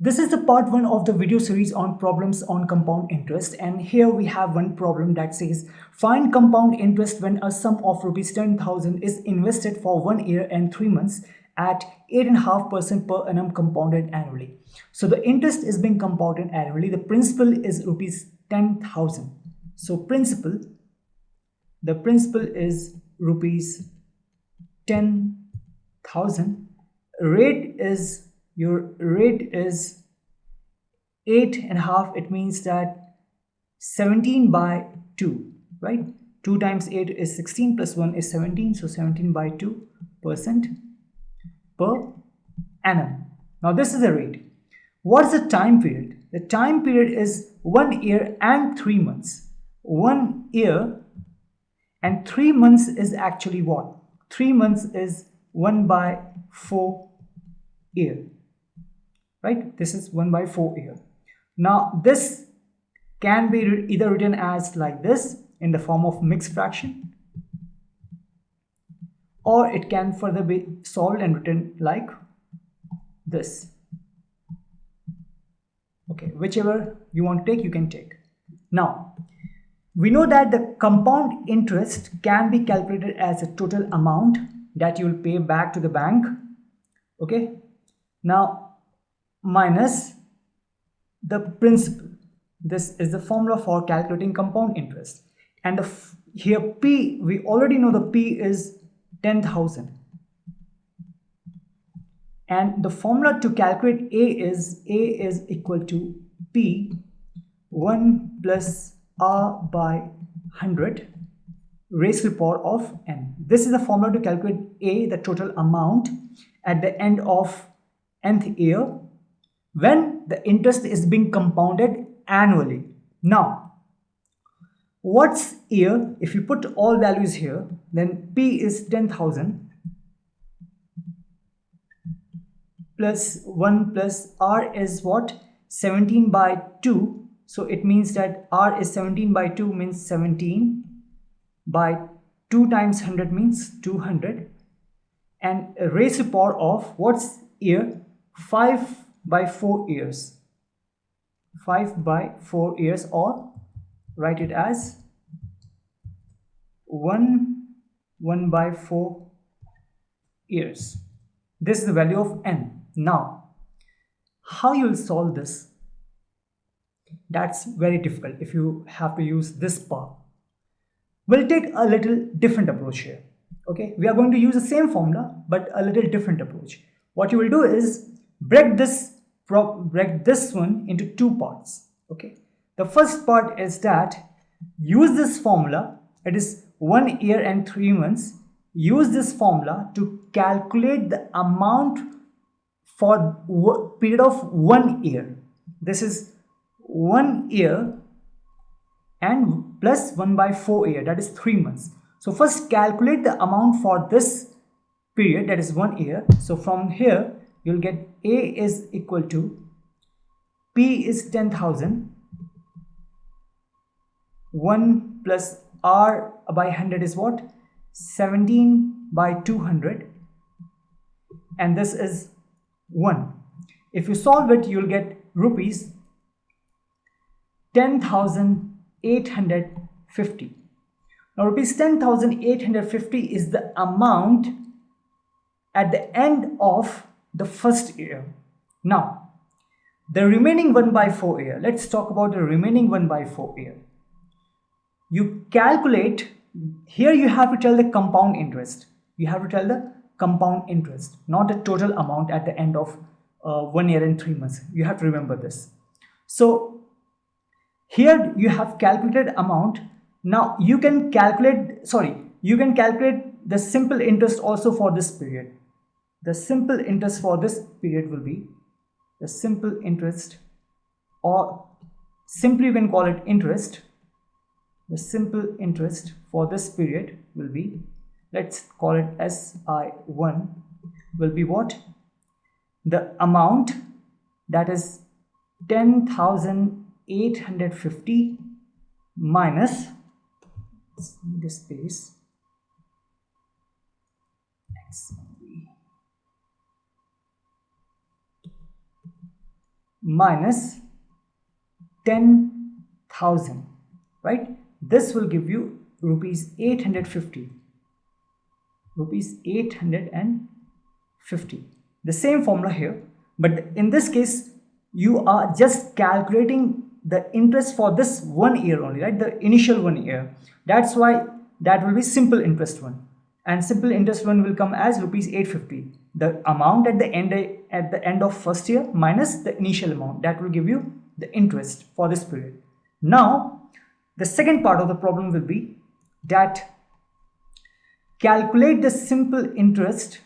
This is the part 1 of the video series on problems on compound interest, and here we have one problem that says find compound interest when a sum of rupees 10,000 is invested for 1 year and 3 months at 8.5% per annum compounded annually. So the interest is being compounded annually. The principal is rupees 10,000. So the principal is rupees 10,000. Your rate is 8.5. It means that 17 by 2, right? 2 times 8 is 16 plus 1 is 17. So 17 by 2% per annum. Now this is the rate. What is the time period? The time period is 1 year and 3 months. 1 year and 3 months is actually what? 3 months is 1 by 4 year. Right? This is 1 by 4 year. Now this can be either written as like this in the form of mixed fraction, or it can further be solved and written like this. Okay, whichever you want to take, you can take. Now we know that the compound interest can be calculated as a total amount that you will pay back to the bank. Okay, now minus the principal. This is the formula for calculating compound interest. And here P, we already know the P is 10,000. And the formula to calculate A is equal to P 1 plus R by 100 raised to the power of n. This is the formula to calculate A, the total amount at the end of nth year, when the interest is being compounded annually. Now, what's year? If you put all values here, then P is 10,000 plus 1 plus R is what? 17 by 2. So it means that R is 17 by 2 means 17 by 2 times 100 means 200. And raised to the power of what's year? 5 by 4 years. 5 by 4 years, or write it as 1 by 4 years. This is the value of n. Now, how you will solve this? That's very difficult if you have to use this part. We'll take a little different approach here. Okay, we are going to use the same formula but a little different approach. What you will do is break this one into two parts. Okay, the first part is that use this formula, it is 1 year and 3 months. Use this formula to calculate the amount for period of 1 year. This is 1 year and plus 1 by 4 year, that is 3 months. So first calculate the amount for this period, that is 1 year. So from here you'll get A is equal to P is 10,000, 1 plus R by 100 is what? 17 by 200, and this is 1. If you solve it, you'll get rupees 10,850. Now rupees 10,850 is the amount at the end of the first year. Now the remaining 1 by 4 year, let's talk about the remaining 1 by 4 year. You calculate, here you have to tell the compound interest. You have to tell the compound interest, not the total amount at the end of 1 year and 3 months. You have to remember this. So here you have calculated amount. Now you can calculate the simple interest also for this period. The simple interest for this period will be the simple interest, or simply you can call it interest. The simple interest for this period will be, let's call it SI1, will be what? The amount, that is 10,850 minus this space minus 10,000, right? This will give you rupees 850. Rupees 850. The same formula here, but in this case you are just calculating the interest for this 1 year only, right? The initial 1 year. That's why that will be simple interest one, and simple interest one will come as rupees 850. The amount at the end of first year minus the initial amount, that will give you the interest for this period. Now the second part of the problem will be that calculate the simple interest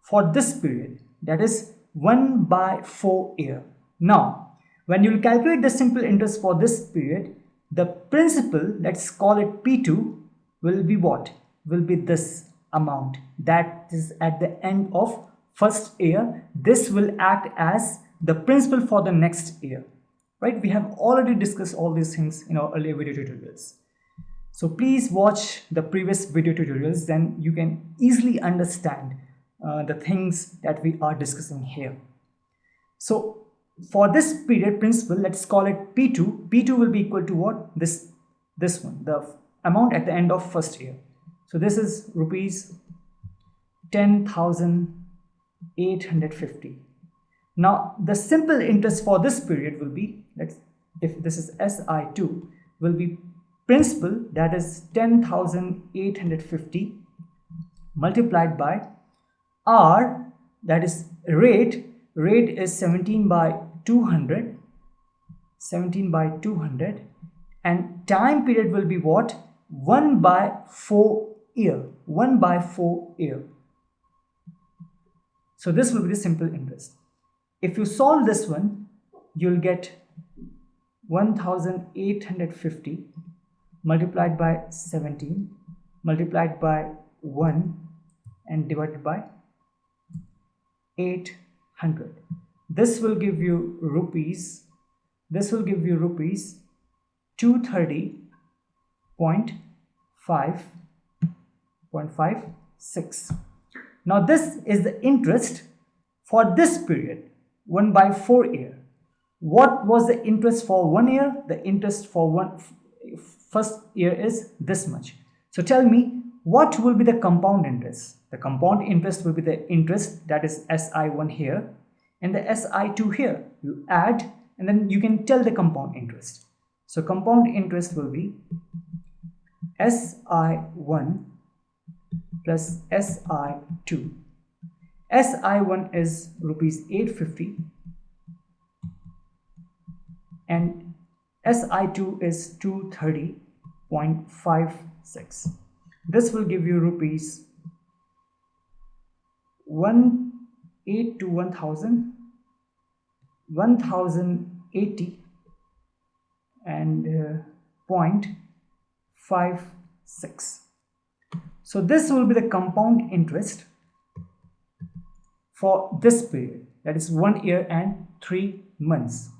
for this period, that is 1/4 year. Now when you will calculate the simple interest for this period, the principal, let's call it P2, will be what? Will be this amount that is at the end of first year. This will act as the principal for the next year, right? We have already discussed all these things in our earlier video tutorials. So please watch the previous video tutorials, then you can easily understand the things that we are discussing here. So for this period principal, let's call it P2. P2 will be equal to what? This one, the amount at the end of first year. So this is rupees 10,850. Now the simple interest for this period will be, if this is SI2, will be principal, that is 10,850 multiplied by R, that is rate is 17/200, and time period will be what? 1/4 year. 1/4 year. So this will be the simple interest. If you solve this one, you'll get 1,850 multiplied by 17 multiplied by 1 and divided by 800. This will give you rupees 230.56. Now this is the interest for this period, 1/4 year. What was the interest for 1 year? The interest for first year is this much. So tell me, what will be the compound interest? The compound interest will be the interest, that is SI1 here and the SI2 here. You add and then you can tell the compound interest. So compound interest will be SI1 plus SI2. SI1 is rupees 850 and SI2 is 230.56. This will give you rupees 1080 and 0.56. So this will be the compound interest for this period, that is 1 year and 3 months.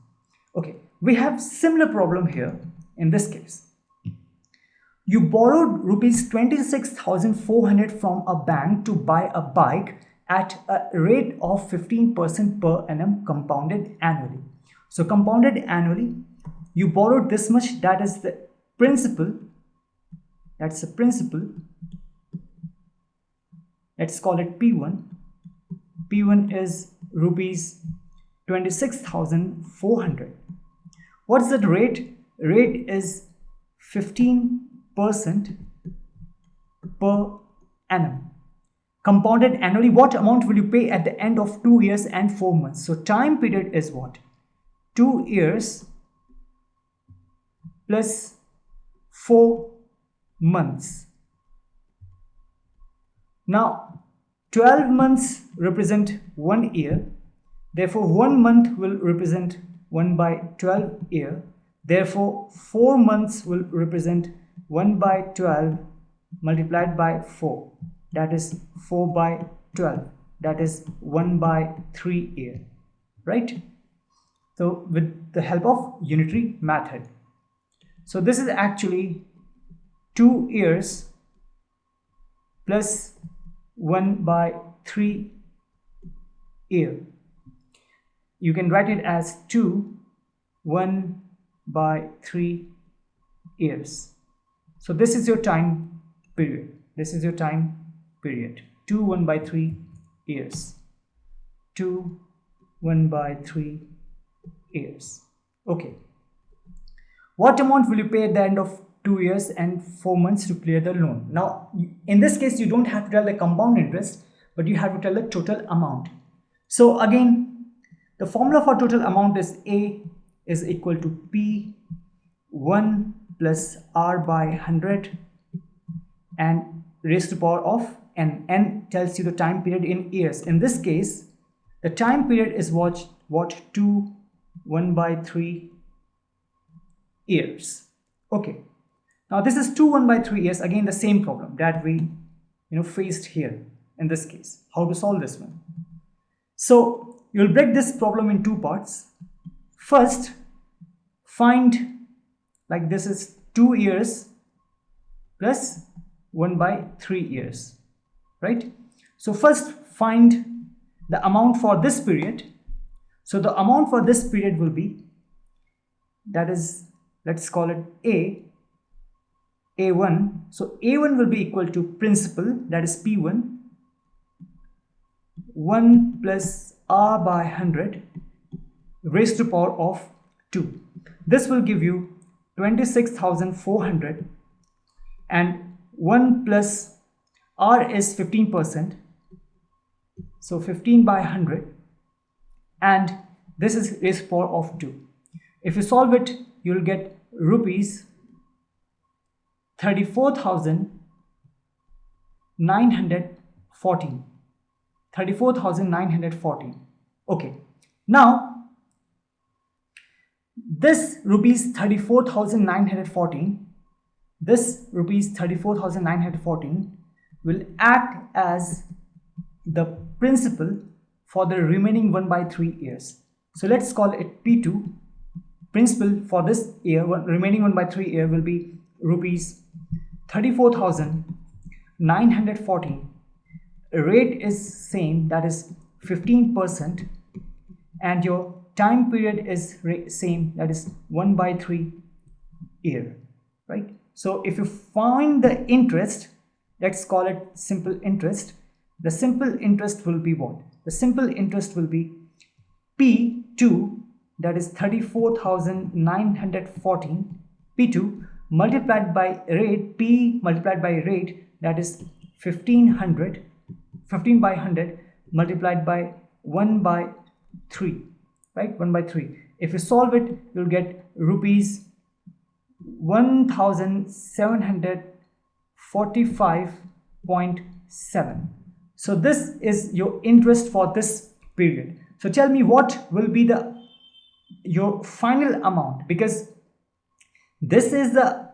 Okay, we have similar problem here. In this case, you borrowed rupees 26,400 from a bank to buy a bike at a rate of 15% per annum compounded annually. So compounded annually, you borrowed this much, that is the principal. That's the principal. Let's call it P1. P1 is rupees 26,400. What's the rate? Rate is 15% per annum. Compounded annually, what amount will you pay at the end of 2 years and 4 months? So time period is what? 2 years plus 4 months. Now 12 months represent 1 year. Therefore 1 month will represent 1/12 year. Therefore 4 months will represent 1/12 multiplied by 4. That is 4/12. That is 1/3 year, right? So with the help of unitary method. So this is actually 2 years plus 1/3 year. you can write it as 2 1 by 3 years. So this is your time period. This is your time period. 2 1 by 3 years. 2 1 by 3 years. Okay. What amount will you pay at the end of 2 years and 4 months to clear the loan? Now, in this case, you don't have to tell the compound interest, but you have to tell the total amount. So again, the formula for total amount is A is equal to P1 plus R by 100 and raised to the power of n. N tells you the time period in years. In this case, the time period is what 2 1 by 3 years. Okay. Now this is 2 1 by 3 years. Again, the same problem that we faced here in this case. How to solve this one? So you'll break this problem in two parts. First, find, like this is 2 years plus 1 by 3 years, right? So first find the amount for this period. So the amount for this period will be, that is, let's call it A1. So A1 will be equal to principal, that is P1, 1 plus R by 100 raised to the power of 2. This will give you 26,400, and 1 plus R is 15%. So 15 by 100, and this is raised to the power of 2. If you solve it, you'll get rupees 34,914. 34,914. Okay. Now, this rupees 34,914, this rupees 34,914 will act as the principal for the remaining 1 by 3 years. So let's call it P2. Principal for this year, remaining 1 by 3 year, will be rupees 34,914. Rate is same, that is 15%, and your time period is same, that is 1 by 3 year, right? So if you find the interest, let's call it simple interest. The simple interest will be what? The simple interest will be P2, that is 34,914, P2 multiplied by rate, P multiplied by rate, that is 1500, 15 by 100 multiplied by 1 by 3, right? 1 by 3. If you solve it, you'll get rupees 1,745.7. So this is your interest for this period. So tell me, what will be your final amount, because this is the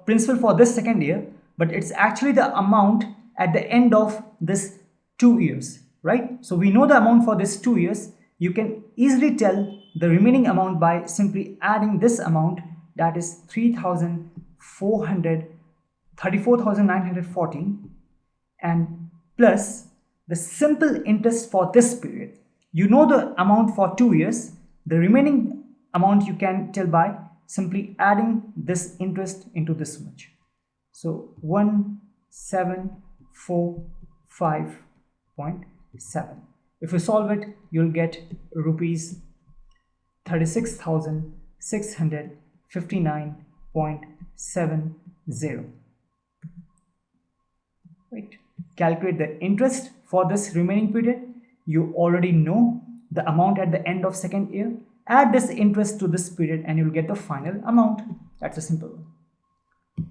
principal for this second year, but it's actually the amount at the end of this 2 years, right? So we know the amount for this 2 years. You can easily tell the remaining amount by simply adding this amount, that is 34,914, and plus the simple interest for this period. You know the amount for 2 years. The remaining amount you can tell by simply adding this interest into this much. So 1745.7. If you solve it, you'll get rupees 36,659.70. Right. Calculate the interest for this remaining period. You already know the amount at the end of second year. Add this interest to this period and you'll get the final amount. That's a simple one.